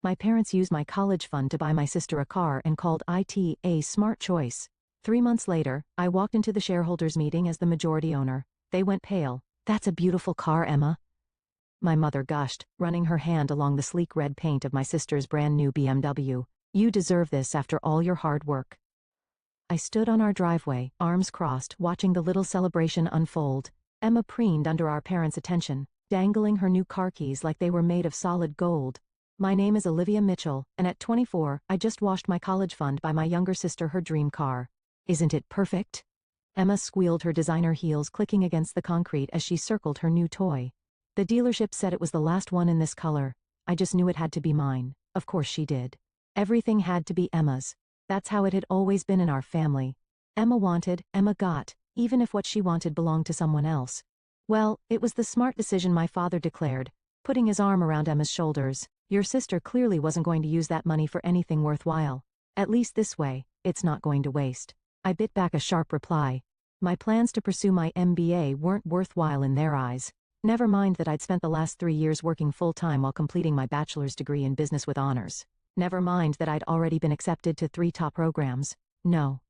My parents used my college fund to buy my sister a car and called it a smart choice. 3 months later, I walked into the shareholders' meeting as the majority owner. They went pale. "That's a beautiful car, Emma," my mother gushed, running her hand along the sleek red paint of my sister's brand new BMW. "You deserve this after all your hard work." I stood on our driveway, arms crossed, watching the little celebration unfold. Emma preened under our parents' attention, dangling her new car keys like they were made of solid gold. "My name is Olivia Mitchell, and at 24, I just washed my college fund by my younger sister her dream car. Isn't it perfect?" Emma squealed, her designer heels clicking against the concrete as she circled her new toy. "The dealership said it was the last one in this color. I just knew it had to be mine." Of course she did. Everything had to be Emma's. That's how it had always been in our family. Emma wanted, Emma got, even if what she wanted belonged to someone else. Well, it was the smart decision, my father declared, putting his arm around Emma's shoulders. "Your sister clearly wasn't going to use that money for anything worthwhile. At least this way, it's not going to waste." I bit back a sharp reply. My plans to pursue my MBA weren't worthwhile in their eyes. Never mind that I'd spent the last 3 years working full-time while completing my bachelor's degree in business with honors. Never mind that I'd already been accepted to 3 top programs. No.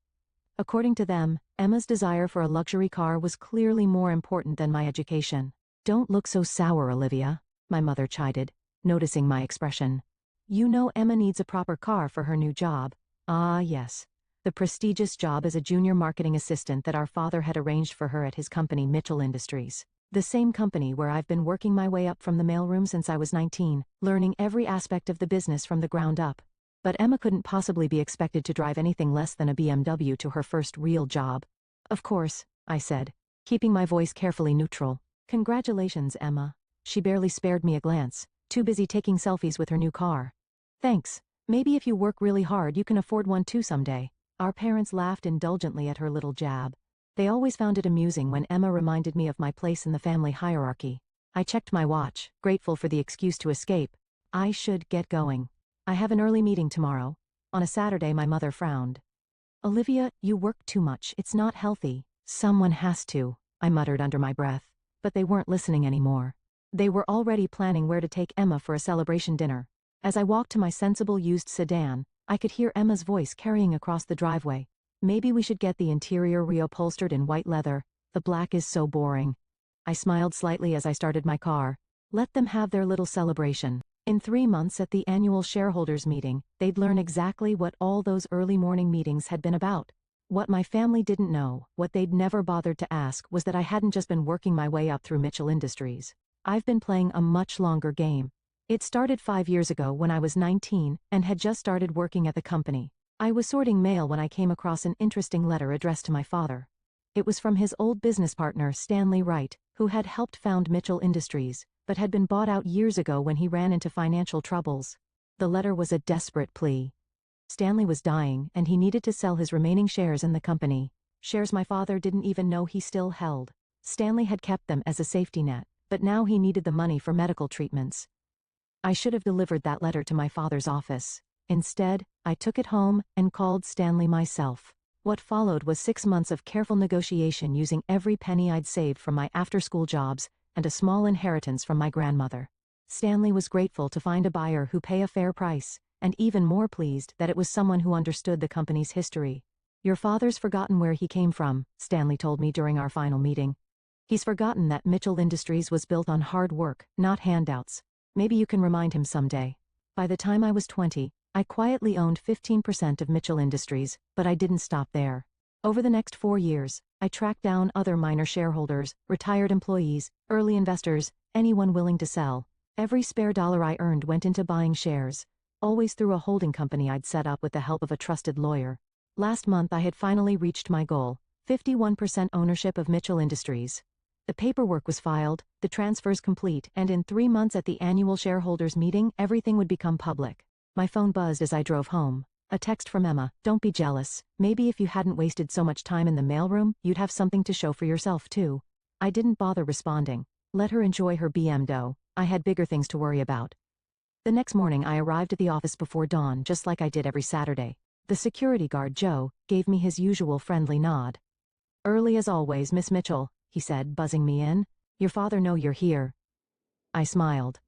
According to them, Emma's desire for a luxury car was clearly more important than my education. "Don't look so sour, Olivia," my mother chided, noticing my expression. "You know Emma needs a proper car for her new job." Ah, yes. The prestigious job as a junior marketing assistant that our father had arranged for her at his company Mitchell Industries. The same company where I've been working my way up from the mailroom since I was 19, learning every aspect of the business from the ground up. But Emma couldn't possibly be expected to drive anything less than a BMW to her first real job. "Of course," I said, keeping my voice carefully neutral. "Congratulations, Emma." She barely spared me a glance, too busy taking selfies with her new car. "Thanks. Maybe if you work really hard you can afford one too someday." Our parents laughed indulgently at her little jab. They always found it amusing when Emma reminded me of my place in the family hierarchy. I checked my watch, grateful for the excuse to escape. I should get going. I have an early meeting tomorrow. On a Saturday, my mother frowned. "Olivia, you work too much. It's not healthy." "Someone has to," I muttered under my breath. But they weren't listening anymore. They were already planning where to take Emma for a celebration dinner. As I walked to my sensible used sedan, I could hear Emma's voice carrying across the driveway. "Maybe we should get the interior reupholstered in white leather. The black is so boring." I smiled slightly as I started my car. Let them have their little celebration. In 3 months at the annual shareholders meeting, they'd learn exactly what all those early morning meetings had been about. What my family didn't know, what they'd never bothered to ask, was that I hadn't just been working my way up through Mitchell Industries. I've been playing a much longer game. It started 5 years ago when I was 19 and had just started working at the company. I was sorting mail when I came across an interesting letter addressed to my father. It was from his old business partner, Stanley Wright, who had helped found Mitchell Industries, but had been bought out years ago when he ran into financial troubles. The letter was a desperate plea. Stanley was dying, and he needed to sell his remaining shares in the company. Shares my father didn't even know he still held. Stanley had kept them as a safety net, but now he needed the money for medical treatments. I should have delivered that letter to my father's office. Instead, I took it home and called Stanley myself. What followed was 6 months of careful negotiation using every penny I'd saved from my after-school jobs and a small inheritance from my grandmother. Stanley was grateful to find a buyer who pay a fair price, and even more pleased that it was someone who understood the company's history. "Your father's forgotten where he came from," Stanley told me during our final meeting. "He's forgotten that Mitchell Industries was built on hard work, not handouts. Maybe you can remind him someday." By the time I was 20, I quietly owned 15% of Mitchell Industries, but I didn't stop there. Over the next 4 years, I tracked down other minor shareholders, retired employees, early investors, anyone willing to sell. Every spare dollar I earned went into buying shares, always through a holding company I'd set up with the help of a trusted lawyer. Last month I had finally reached my goal, 51% ownership of Mitchell Industries. The paperwork was filed, the transfers complete, and in 3 months at the annual shareholders meeting, everything would become public. My phone buzzed as I drove home. A text from Emma. "Don't be jealous. Maybe if you hadn't wasted so much time in the mailroom, you'd have something to show for yourself too." I didn't bother responding. Let her enjoy her BMW. I had bigger things to worry about. The next morning I arrived at the office before dawn, just like I did every Saturday. The security guard, Joe, gave me his usual friendly nod. "Early as always, Miss Mitchell," he said, buzzing me in. "Your father know you're here." I smiled.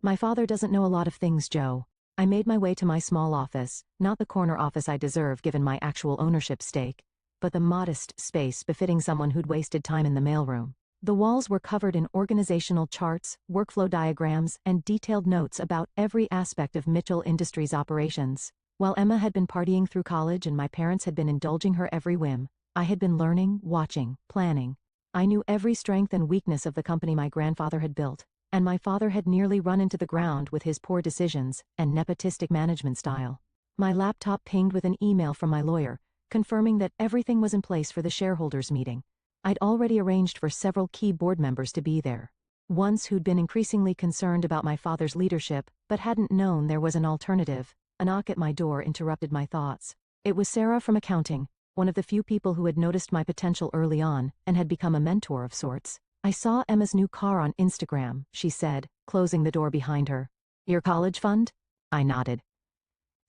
"My father doesn't know a lot of things, Joe. I made my way to my small office, not the corner office I deserve given my actual ownership stake, but the modest space befitting someone who'd wasted time in the mailroom. The walls were covered in organizational charts, workflow diagrams, and detailed notes about every aspect of Mitchell Industries operations. While Emma had been partying through college and my parents had been indulging her every whim, I had been learning, watching, planning. I knew every strength and weakness of the company my grandfather had built, and my father had nearly run into the ground with his poor decisions and nepotistic management style. My laptop pinged with an email from my lawyer, confirming that everything was in place for the shareholders' meeting. I'd already arranged for several key board members to be there. Ones who'd been increasingly concerned about my father's leadership, but hadn't known there was an alternative. A knock at my door interrupted my thoughts. It was Sarah from accounting, one of the few people who had noticed my potential early on and had become a mentor of sorts. "I saw Emma's new car on Instagram," she said, closing the door behind her. "Your college fund?" I nodded.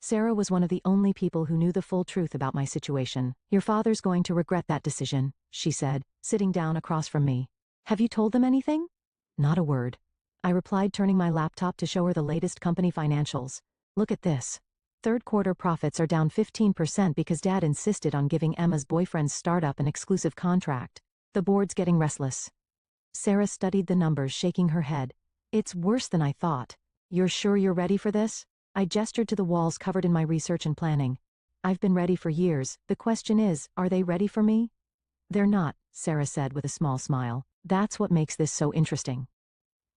Sarah was one of the only people who knew the full truth about my situation. "Your father's going to regret that decision," she said, sitting down across from me. "Have you told them anything?" "Not a word," I replied, turning my laptop to show her the latest company financials. "Look at this. Third quarter profits are down 15% because Dad insisted on giving Emma's boyfriend's startup an exclusive contract. The board's getting restless." Sarah studied the numbers, shaking her head. "It's worse than I thought. You're sure you're ready for this?" I gestured to the walls covered in my research and planning. "I've been ready for years. The question is, are they ready for me?" "They're not," Sarah said with a small smile. "That's what makes this so interesting."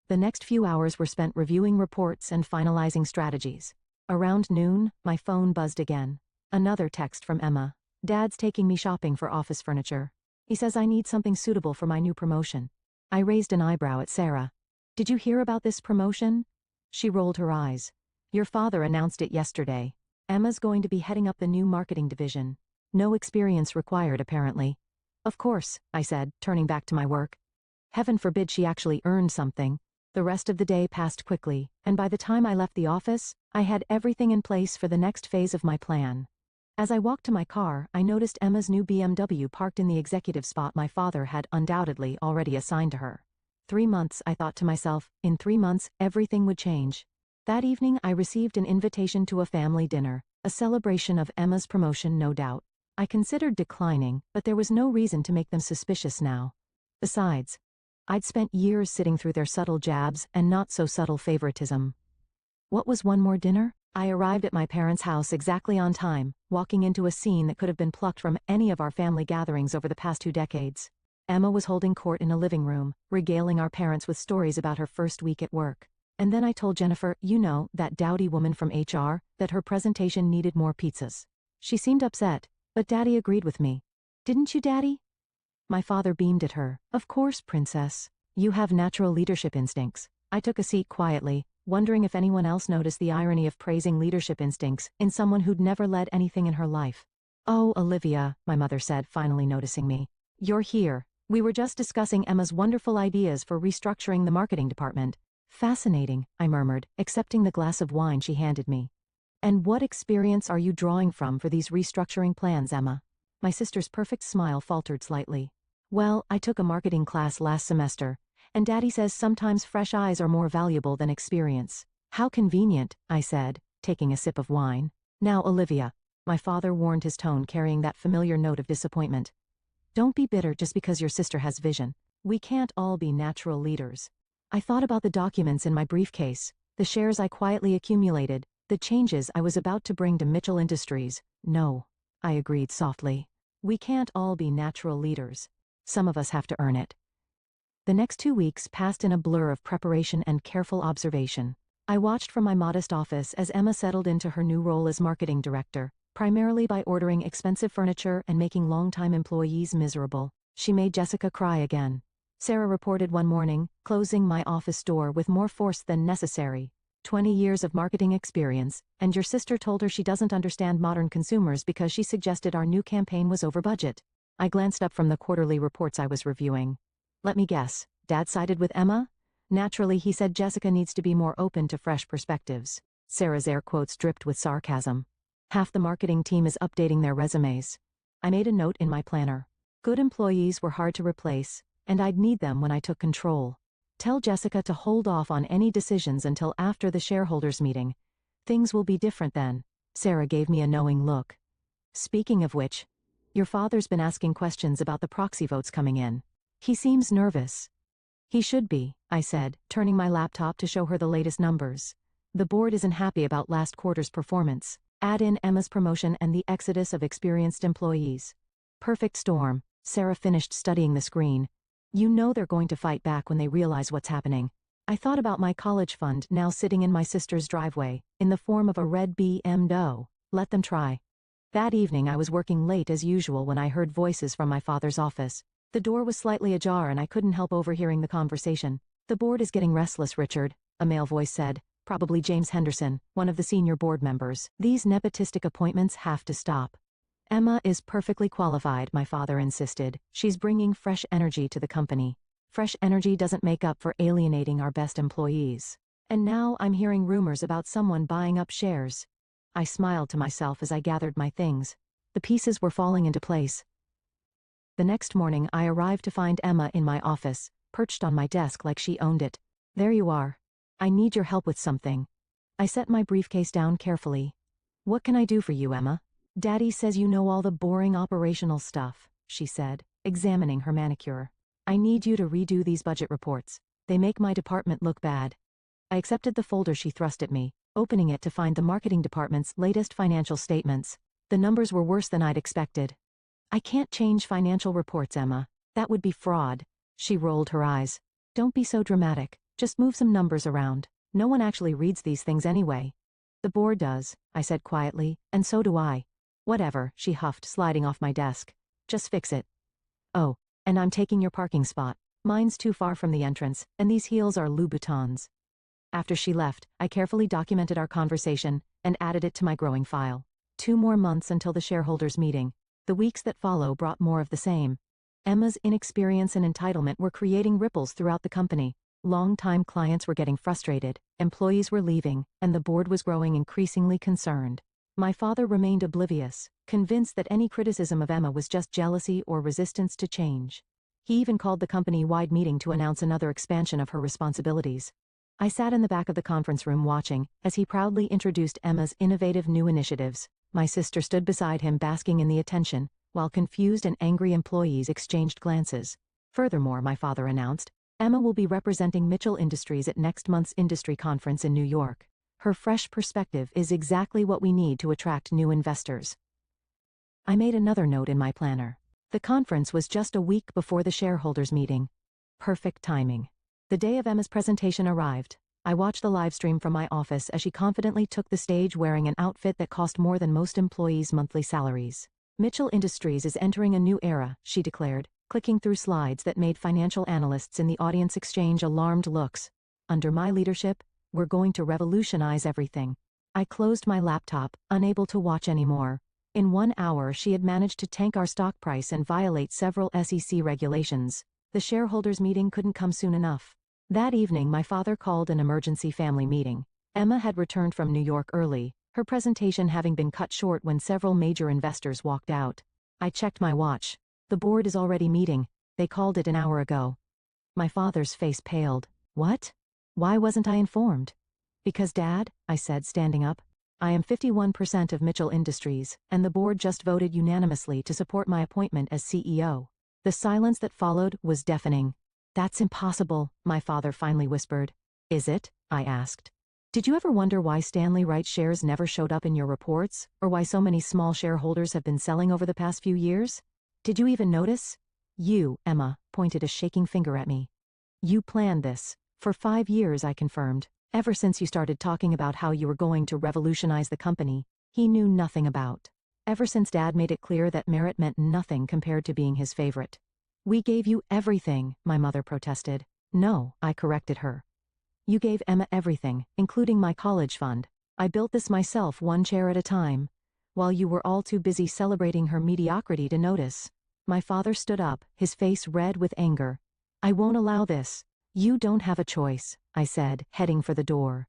The next few hours were spent reviewing reports and finalizing strategies. Around noon, my phone buzzed again. Another text from Emma. "Dad's taking me shopping for office furniture. He says I need something suitable for my new promotion." I raised an eyebrow at Sarah. "Did you hear about this promotion?" She rolled her eyes. "Your father announced it yesterday. Emma's going to be heading up the new marketing division. No experience required, apparently." "Of course," I said, turning back to my work. Heaven forbid she actually earned something. The rest of the day passed quickly, and by the time I left the office, I had everything in place for the next phase of my plan. As I walked to my car, I noticed Emma's new BMW parked in the executive spot my father had undoubtedly already assigned to her. 3 months, I thought to myself, in 3 months, everything would change. That evening I received an invitation to a family dinner, a celebration of Emma's promotion, no doubt. I considered declining, but there was no reason to make them suspicious now. Besides, I'd spent years sitting through their subtle jabs and not so subtle favoritism. What was one more dinner? I arrived at my parents' house exactly on time, walking into a scene that could have been plucked from any of our family gatherings over the past 2 decades. Emma was holding court in a living room, regaling our parents with stories about her first week at work. And then I told Jennifer, that dowdy woman from HR, that her presentation needed more pizzas. She seemed upset, but Daddy agreed with me. "Didn't you, Daddy?" My father beamed at her. "Of course, Princess. You have natural leadership instincts." I took a seat quietly, wondering if anyone else noticed the irony of praising leadership instincts in someone who'd never led anything in her life. "Oh, Olivia," my mother said, finally noticing me. "You're here. We were just discussing Emma's wonderful ideas for restructuring the marketing department." "Fascinating," I murmured, accepting the glass of wine she handed me. "And what experience are you drawing from for these restructuring plans, Emma?" My sister's perfect smile faltered slightly. "Well, I took a marketing class last semester, and Daddy says sometimes fresh eyes are more valuable than experience." "How convenient," I said, taking a sip of wine. "Now, Olivia," my father warned, his tone carrying that familiar note of disappointment. "Don't be bitter just because your sister has vision. We can't all be natural leaders." I thought about the documents in my briefcase, the shares I quietly accumulated, the changes I was about to bring to Mitchell Industries. "No," I agreed softly. "We can't all be natural leaders. Some of us have to earn it." The next 2 weeks passed in a blur of preparation and careful observation. I watched from my modest office as Emma settled into her new role as marketing director, primarily by ordering expensive furniture and making longtime employees miserable. She made Jessica cry again. Sarah reported one morning, closing my office door with more force than necessary. 20 years of marketing experience, and your sister told her she doesn't understand modern consumers because she suggested our new campaign was over budget. I glanced up from the quarterly reports I was reviewing. Let me guess, Dad sided with Emma? Naturally, he said Jessica needs to be more open to fresh perspectives. Sarah's air quotes dripped with sarcasm. Half the marketing team is updating their resumes. I made a note in my planner. Good employees were hard to replace, and I'd need them when I took control. Tell Jessica to hold off on any decisions until after the shareholders' meeting. Things will be different then. Sarah gave me a knowing look. Speaking of which, your father's been asking questions about the proxy votes coming in. He seems nervous. He should be, I said, turning my laptop to show her the latest numbers. The board isn't happy about last quarter's performance. Add in Emma's promotion and the exodus of experienced employees. Perfect storm. Sarah finished studying the screen. You know they're going to fight back when they realize what's happening. I thought about my college fund now sitting in my sister's driveway, in the form of a red BMW. Let them try. That evening I was working late as usual when I heard voices from my father's office. The door was slightly ajar and I couldn't help overhearing the conversation. The board is getting restless, Richard, a male voice said. Probably James Henderson, one of the senior board members. These nepotistic appointments have to stop. Emma is perfectly qualified, my father insisted. She's bringing fresh energy to the company. Fresh energy doesn't make up for alienating our best employees. And now I'm hearing rumors about someone buying up shares. I smiled to myself as I gathered my things. The pieces were falling into place. The next morning I arrived to find Emma in my office, perched on my desk like she owned it. There you are. I need your help with something. I set my briefcase down carefully. What can I do for you, Emma? Daddy says you know all the boring operational stuff, she said, examining her manicure. I need you to redo these budget reports. They make my department look bad. I accepted the folder she thrust at me, opening it to find the marketing department's latest financial statements. The numbers were worse than I'd expected. I can't change financial reports, Emma. That would be fraud. She rolled her eyes. Don't be so dramatic. Just move some numbers around. No one actually reads these things anyway. The board does, I said quietly, and so do I. Whatever, she huffed, sliding off my desk. Just fix it. Oh, and I'm taking your parking spot. Mine's too far from the entrance, and these heels are Louboutins. After she left, I carefully documented our conversation and added it to my growing file. 2 more months until the shareholders' meeting. The weeks that follow brought more of the same. Emma's inexperience and entitlement were creating ripples throughout the company. Long-time clients were getting frustrated, employees were leaving, and the board was growing increasingly concerned. My father remained oblivious, convinced that any criticism of Emma was just jealousy or resistance to change. He even called the company-wide meeting to announce another expansion of her responsibilities. I sat in the back of the conference room watching, as he proudly introduced Emma's innovative new initiatives. My sister stood beside him basking in the attention, while confused and angry employees exchanged glances. Furthermore, my father announced, Emma will be representing Mitchell Industries at next month's industry conference in New York. Her fresh perspective is exactly what we need to attract new investors. I made another note in my planner. The conference was just a week before the shareholders' meeting. Perfect timing. The day of Emma's presentation arrived. I watched the live stream from my office as she confidently took the stage wearing an outfit that cost more than most employees' monthly salaries. Mitchell Industries is entering a new era, she declared, clicking through slides that made financial analysts in the audience exchange alarmed looks. Under my leadership, we're going to revolutionize everything. I closed my laptop, unable to watch anymore. In 1 hour she had managed to tank our stock price and violate several SEC regulations. The shareholders' meeting couldn't come soon enough. That evening my father called an emergency family meeting. Emma had returned from New York early, her presentation having been cut short when several major investors walked out. I checked my watch. The board is already meeting. They called it an hour ago. My father's face paled. What? Why wasn't I informed? Because Dad, I said, standing up. I am 51% of Mitchell Industries, and the board just voted unanimously to support my appointment as CEO. The silence that followed was deafening. That's impossible, my father finally whispered. Is it? I asked. Did you ever wonder why Stanley Wright shares never showed up in your reports, or why so many small shareholders have been selling over the past few years? Did you even notice? You, Emma, pointed a shaking finger at me. You planned this. For 5 years, I confirmed. Ever since you started talking about how you were going to revolutionize the company, he knew nothing about. Ever since Dad made it clear that merit meant nothing compared to being his favorite. We gave you everything, my mother protested. No, I corrected her. You gave Emma everything, including my college fund. I built this myself 1 chair at a time, while you were all too busy celebrating her mediocrity to notice. My father stood up, his face red with anger. I won't allow this. You don't have a choice, I said, heading for the door.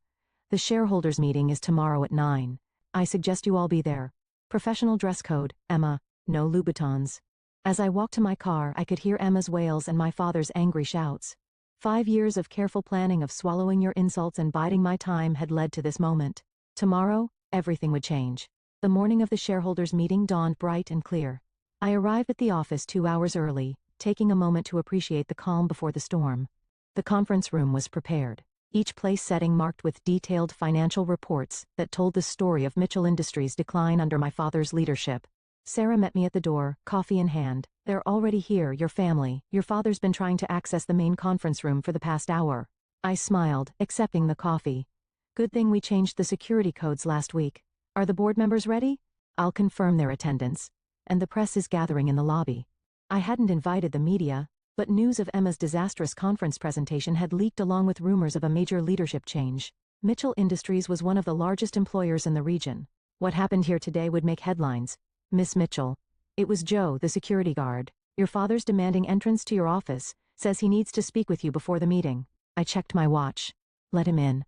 The shareholders' meeting is tomorrow at 9. I suggest you all be there. Professional dress code, Emma, no Louboutins. As I walked to my car, I could hear Emma's wails and my father's angry shouts. 5 years of careful planning of swallowing your insults and biding my time had led to this moment. Tomorrow, everything would change. The morning of the shareholders' meeting dawned bright and clear. I arrived at the office 2 hours early, taking a moment to appreciate the calm before the storm. The conference room was prepared, each place setting marked with detailed financial reports that told the story of Mitchell Industries' decline under my father's leadership. Sarah met me at the door, coffee in hand. "They're already here, your family. Your father's been trying to access the main conference room for the past hour." I smiled, accepting the coffee. "Good thing we changed the security codes last week. Are the board members ready? I'll confirm their attendance. And the press is gathering in the lobby." I hadn't invited the media, but news of Emma's disastrous conference presentation had leaked along with rumors of a major leadership change. Mitchell Industries was one of the largest employers in the region. What happened here today would make headlines. "Miss Mitchell." It was Joe, the security guard. "Your father's demanding entrance to your office, says he needs to speak with you before the meeting." I checked my watch. "Let him in."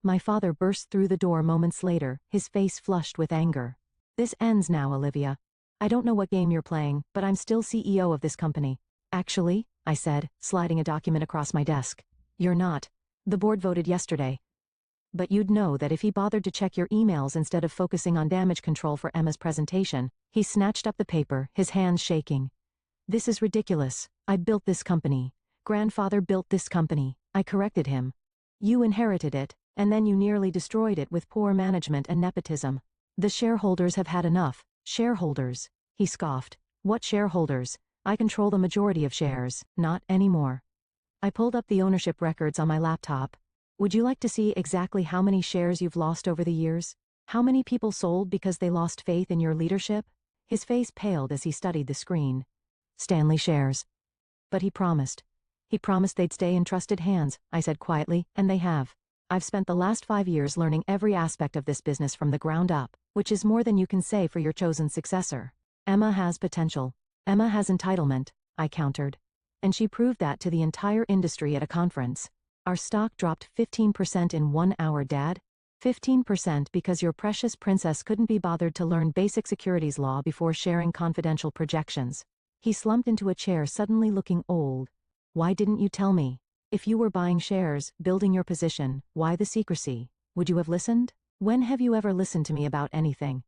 My father burst through the door moments later, his face flushed with anger. "This ends now, Olivia. I don't know what game you're playing, but I'm still CEO of this company." "Actually," I said, sliding a document across my desk. "You're not. The board voted yesterday." "But you'd know that if he bothered to check your emails instead of focusing on damage control for Emma's presentation." He snatched up the paper, his hands shaking. "This is ridiculous. I built this company. Grandfather built this company." I corrected him. "You inherited it, and then you nearly destroyed it with poor management and nepotism. The shareholders have had enough." "Shareholders?" he scoffed. "What shareholders? I control the majority of shares." "Not anymore." I pulled up the ownership records on my laptop. "Would you like to see exactly how many shares you've lost over the years? How many people sold because they lost faith in your leadership?" His face paled as he studied the screen. "Stanley shares." "But he promised. He promised they'd stay in trusted hands," I said quietly, "and they have. I've spent the last 5 years learning every aspect of this business from the ground up, which is more than you can say for your chosen successor. Emma has potential. Emma has entitlement," I countered. "And she proved that to the entire industry at a conference. Our stock dropped 15% in 1 hour, Dad. 15% because your precious princess couldn't be bothered to learn basic securities law before sharing confidential projections." He slumped into a chair, suddenly looking old. "Why didn't you tell me? If you were buying shares, building your position, why the secrecy? Would you have listened? When have you ever listened to me about anything?"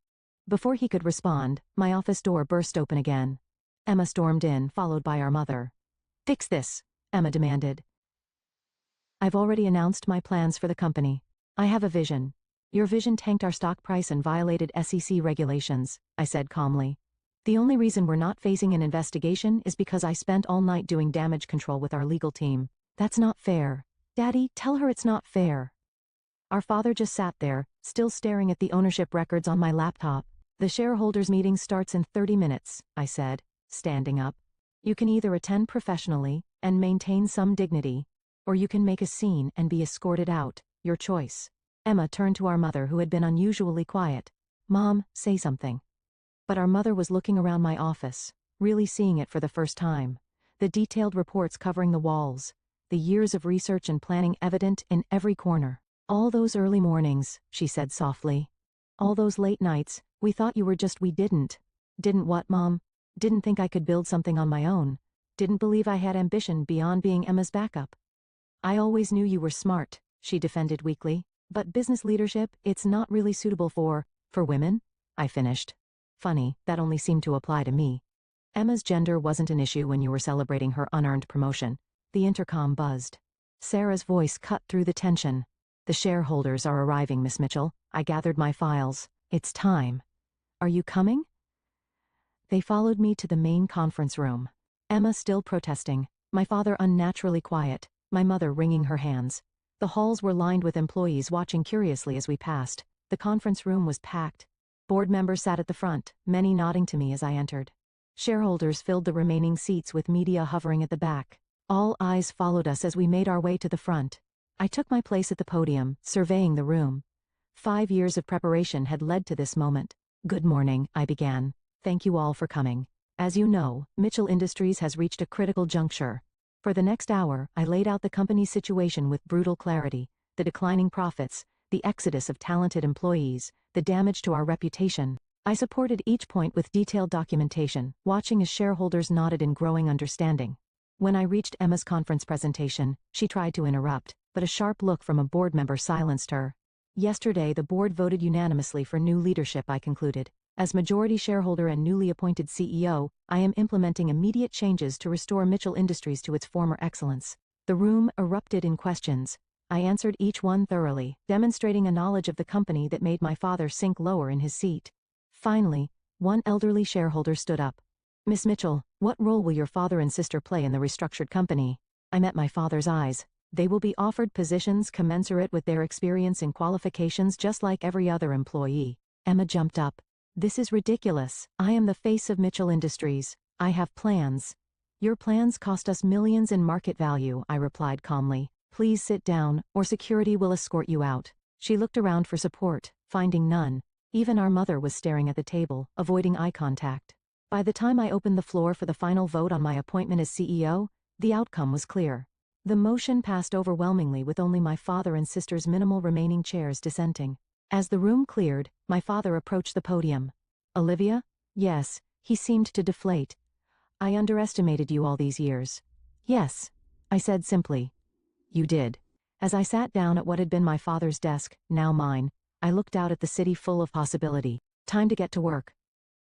Before he could respond, my office door burst open again. Emma stormed in, followed by our mother. "Fix this," Emma demanded. "I've already announced my plans for the company. I have a vision." "Your vision tanked our stock price and violated SEC regulations," I said calmly. "The only reason we're not facing an investigation is because I spent all night doing damage control with our legal team." "That's not fair." "Daddy, tell her it's not fair." Our father just sat there, still staring at the ownership records on my laptop. "The shareholders' meeting starts in 30 minutes, I said, standing up. "You can either attend professionally and maintain some dignity, or you can make a scene and be escorted out, your choice." Emma turned to our mother, who had been unusually quiet. "Mom, say something." But our mother was looking around my office, really seeing it for the first time. The detailed reports covering the walls, the years of research and planning evident in every corner. "All those early mornings," she said softly. "All those late nights, we thought you were just we didn't." "Didn't what, Mom?" "Didn't think I could build something on my own. Didn't believe I had ambition beyond being Emma's backup." "I always knew you were smart," she defended weakly. "But business leadership, it's not really suitable for women," I finished. Funny, that only seemed to apply to me. Emma's gender wasn't an issue when you were celebrating her unearned promotion. The intercom buzzed. Sarah's voice cut through the tension. "The shareholders are arriving, Miss Mitchell." I gathered my files. "It's time. Are you coming?" They followed me to the main conference room. Emma still protesting, my father unnaturally quiet, my mother wringing her hands. The halls were lined with employees watching curiously as we passed. The conference room was packed. Board members sat at the front, many nodding to me as I entered. Shareholders filled the remaining seats with media hovering at the back. All eyes followed us as we made our way to the front. I took my place at the podium, surveying the room. 5 years of preparation had led to this moment. "Good morning," I began. "Thank you all for coming. As you know, Mitchell Industries has reached a critical juncture." For the next hour, I laid out the company's situation with brutal clarity: the declining profits, the exodus of talented employees, the damage to our reputation. I supported each point with detailed documentation, watching as shareholders nodded in growing understanding. When I reached Emma's conference presentation, she tried to interrupt, but a sharp look from a board member silenced her. Yesterday, the board voted unanimously for new leadership, I concluded. As majority shareholder and newly appointed CEO, I am implementing immediate changes to restore Mitchell Industries to its former excellence. The room erupted in questions. I answered each one thoroughly, demonstrating a knowledge of the company that made my father sink lower in his seat. Finally, one elderly shareholder stood up. Miss Mitchell, what role will your father and sister play in the restructured company? I met my father's eyes. They will be offered positions commensurate with their experience and qualifications just like every other employee. Emma jumped up. This is ridiculous. I am the face of Mitchell Industries. I have plans. Your plans cost us millions in market value, I replied calmly. Please sit down, or security will escort you out. She looked around for support, finding none. Even our mother was staring at the table, avoiding eye contact. By the time I opened the floor for the final vote on my appointment as CEO, the outcome was clear. The motion passed overwhelmingly with only my father and sister's minimal remaining chairs dissenting. As the room cleared, my father approached the podium. Olivia? Yes, he seemed to deflate. I underestimated you all these years. Yes, I said simply. You did. As I sat down at what had been my father's desk, now mine, I looked out at the city full of possibility. Time to get to work.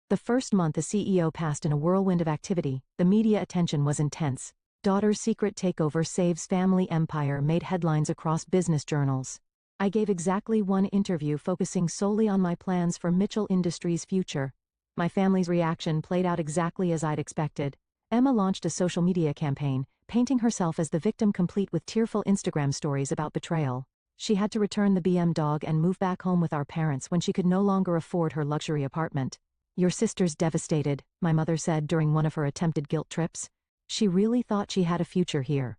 The first month as CEO passed in a whirlwind of activity. The media attention was intense. Daughter's secret takeover saves family empire made headlines across business journals. I gave exactly one interview focusing solely on my plans for Mitchell Industries' future. My family's reaction played out exactly as I'd expected. Emma launched a social media campaign, painting herself as the victim complete with tearful Instagram stories about betrayal. She had to return the BM dog and move back home with our parents when she could no longer afford her luxury apartment. Your sister's devastated, my mother said during one of her attempted guilt trips. She really thought she had a future here.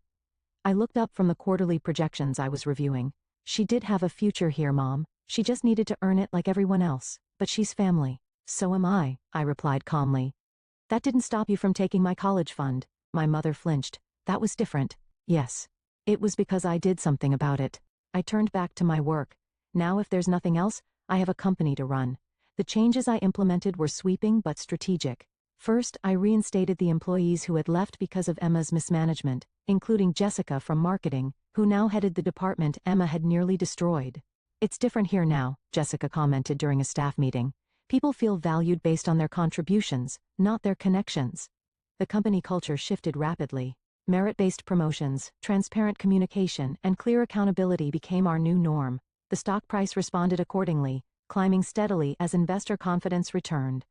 I looked up from the quarterly projections I was reviewing. She did have a future here, Mom. She just needed to earn it like everyone else. But she's family. So am I replied calmly. That didn't stop you from taking my college fund. My mother flinched. That was different. Yes. It was because I did something about it. I turned back to my work. Now if there's nothing else, I have a company to run. The changes I implemented were sweeping but strategic. First, I reinstated the employees who had left because of Emma's mismanagement, including Jessica from marketing, who now headed the department Emma had nearly destroyed. It's different here now, Jessica commented during a staff meeting. People feel valued based on their contributions, not their connections. The company culture shifted rapidly. Merit-based promotions, transparent communication, and clear accountability became our new norm. The stock price responded accordingly, climbing steadily as investor confidence returned.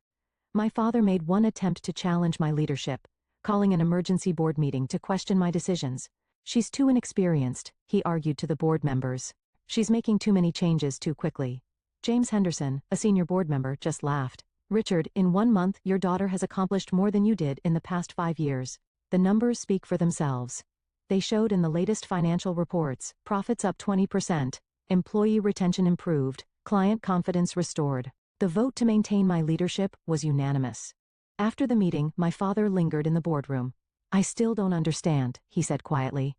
My father made one attempt to challenge my leadership, calling an emergency board meeting to question my decisions. She's too inexperienced, he argued to the board members. She's making too many changes too quickly. James Henderson, a senior board member, just laughed. Richard, in 1 month your daughter has accomplished more than you did in the past 5 years. The numbers speak for themselves. They showed in the latest financial reports, profits up 20%, employee retention improved, client confidence restored. The vote to maintain my leadership was unanimous. After the meeting, my father lingered in the boardroom. I still don't understand, he said quietly.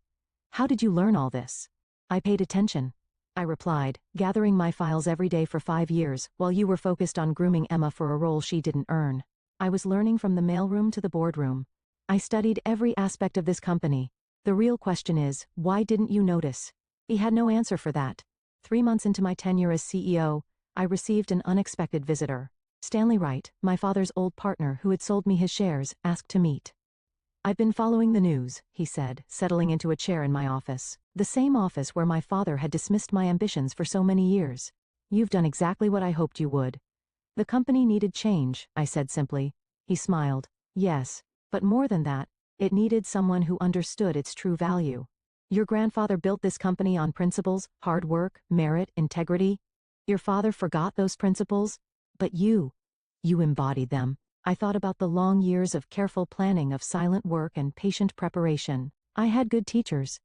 How did you learn all this? I paid attention. I replied, gathering my files every day for 5 years, while you were focused on grooming Emma for a role she didn't earn. I was learning from the mailroom to the boardroom. I studied every aspect of this company. The real question is, why didn't you notice? He had no answer for that. 3 months into my tenure as CEO, I received an unexpected visitor. Stanley Wright, my father's old partner who had sold me his shares, asked to meet. I've been following the news, he said, settling into a chair in my office. The same office where my father had dismissed my ambitions for so many years. You've done exactly what I hoped you would. The company needed change, I said simply. He smiled. Yes, but more than that, it needed someone who understood its true value. Your grandfather built this company on principles, hard work, merit, integrity. Your father forgot those principles, but you embodied them. I thought about the long years of careful planning, of silent work and patient preparation. I had good teachers.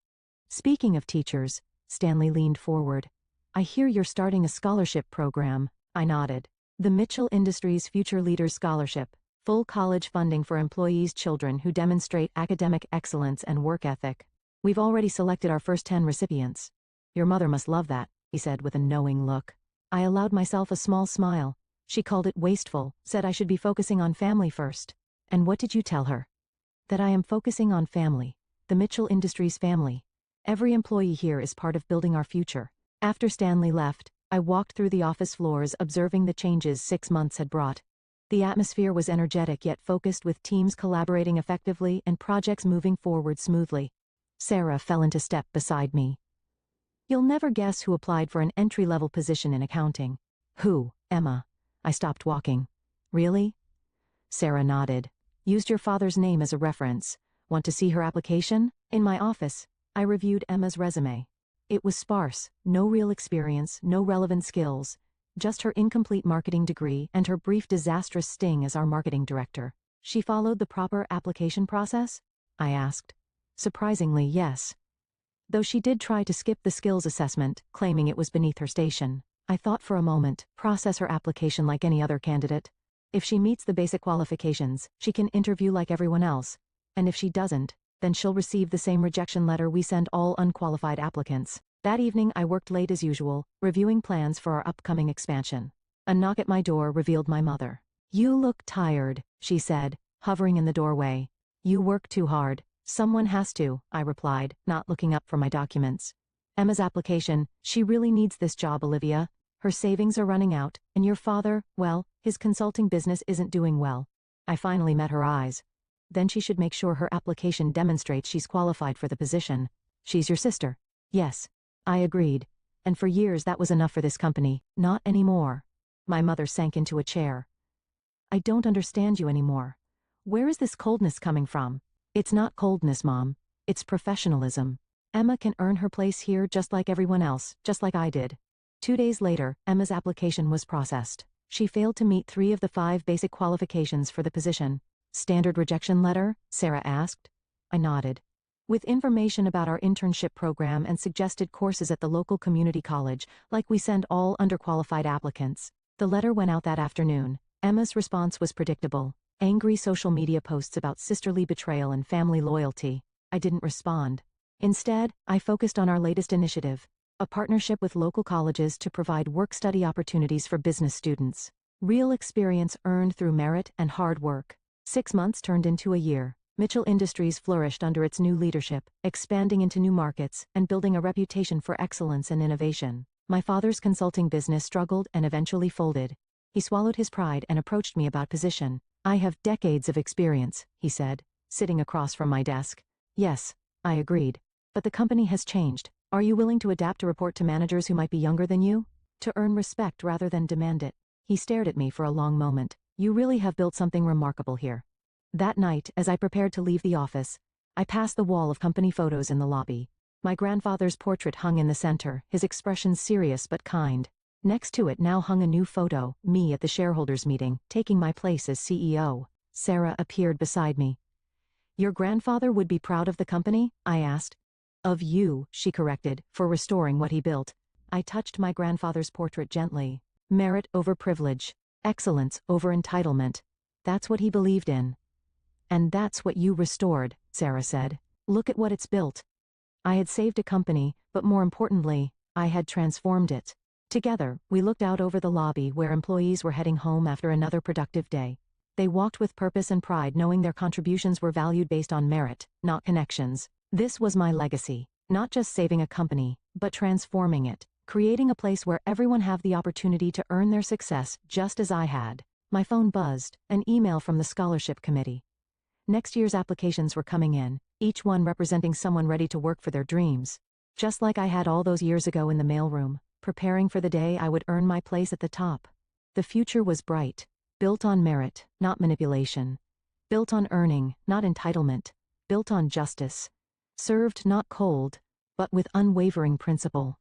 Speaking of teachers, Stanley leaned forward. I hear you're starting a scholarship program. I nodded. The Mitchell Industries Future Leaders Scholarship, full college funding for employees' children who demonstrate academic excellence and work ethic. We've already selected our first 10 recipients. Your mother must love that, he said with a knowing look. I allowed myself a small smile. She called it wasteful, said I should be focusing on family first. And what did you tell her? That I am focusing on family, the Mitchell Industries family. Every employee here is part of building our future. After Stanley left, I walked through the office floors observing the changes 6 months had brought. The atmosphere was energetic yet focused, with teams collaborating effectively and projects moving forward smoothly. Sarah fell into step beside me. You'll never guess who applied for an entry-level position in accounting. Who? Emma. I stopped walking. Really? Sarah nodded. Used your father's name as a reference. Want to see her application? In my office, I reviewed Emma's resume. It was sparse, no real experience, no relevant skills, just her incomplete marketing degree and her brief disastrous sting as our marketing director. She followed the proper application process? I asked. Surprisingly, yes. Though she did try to skip the skills assessment, claiming it was beneath her station. I thought for a moment, process her application like any other candidate. If she meets the basic qualifications, she can interview like everyone else. And if she doesn't, then she'll receive the same rejection letter we send all unqualified applicants. That evening I worked late as usual, reviewing plans for our upcoming expansion. A knock at my door revealed my mother. You look tired, she said, hovering in the doorway. You work too hard. Someone has to, I replied, not looking up from my documents. Emma's application, she really needs this job, Olivia. Her savings are running out, and your father, well, his consulting business isn't doing well. I finally met her eyes. Then she should make sure her application demonstrates she's qualified for the position. She's your sister. Yes. I agreed. And for years that was enough for this company. Not anymore. My mother sank into a chair. I don't understand you anymore. Where is this coldness coming from? It's not coldness, Mom. It's professionalism. Emma can earn her place here just like everyone else, just like I did. 2 days later, Emma's application was processed. She failed to meet 3 of the 5 basic qualifications for the position. Standard rejection letter? Sarah asked. I nodded. With information about our internship program and suggested courses at the local community college, like we send all underqualified applicants. The letter went out that afternoon. Emma's response was predictable. Angry social media posts about sisterly betrayal and family loyalty. I didn't respond. Instead, I focused on our latest initiative, a partnership with local colleges to provide work-study opportunities for business students. Real experience earned through merit and hard work. 6 months turned into a year. Mitchell Industries flourished under its new leadership, expanding into new markets and building a reputation for excellence and innovation. My father's consulting business struggled and eventually folded. He swallowed his pride and approached me about position. I have decades of experience, he said, sitting across from my desk. Yes, I agreed. But the company has changed. Are you willing to adapt to report to managers who might be younger than you? To earn respect rather than demand it. He stared at me for a long moment. You really have built something remarkable here. That night, as I prepared to leave the office, I passed the wall of company photos in the lobby. My grandfather's portrait hung in the center, his expression serious but kind. Next to it now hung a new photo, me at the shareholders' meeting, taking my place as CEO. Sarah appeared beside me. Your grandfather would be proud of the company? I asked. Of you, she corrected, for restoring what he built. I touched my grandfather's portrait gently. Merit over privilege. Excellence over entitlement. That's what he believed in. And that's what you restored, Sarah said. Look at what it's built. I had saved a company, but more importantly, I had transformed it. Together, we looked out over the lobby where employees were heading home after another productive day. They walked with purpose and pride, knowing their contributions were valued based on merit, not connections. This was my legacy, not just saving a company, but transforming it, creating a place where everyone have the opportunity to earn their success just as I had. My phone buzzed, an email from the scholarship committee. Next year's applications were coming in, each one representing someone ready to work for their dreams. Just like I had all those years ago in the mailroom, preparing for the day I would earn my place at the top. The future was bright, built on merit, not manipulation. Built on earning, not entitlement. Built on justice. Served not cold, but with unwavering principle.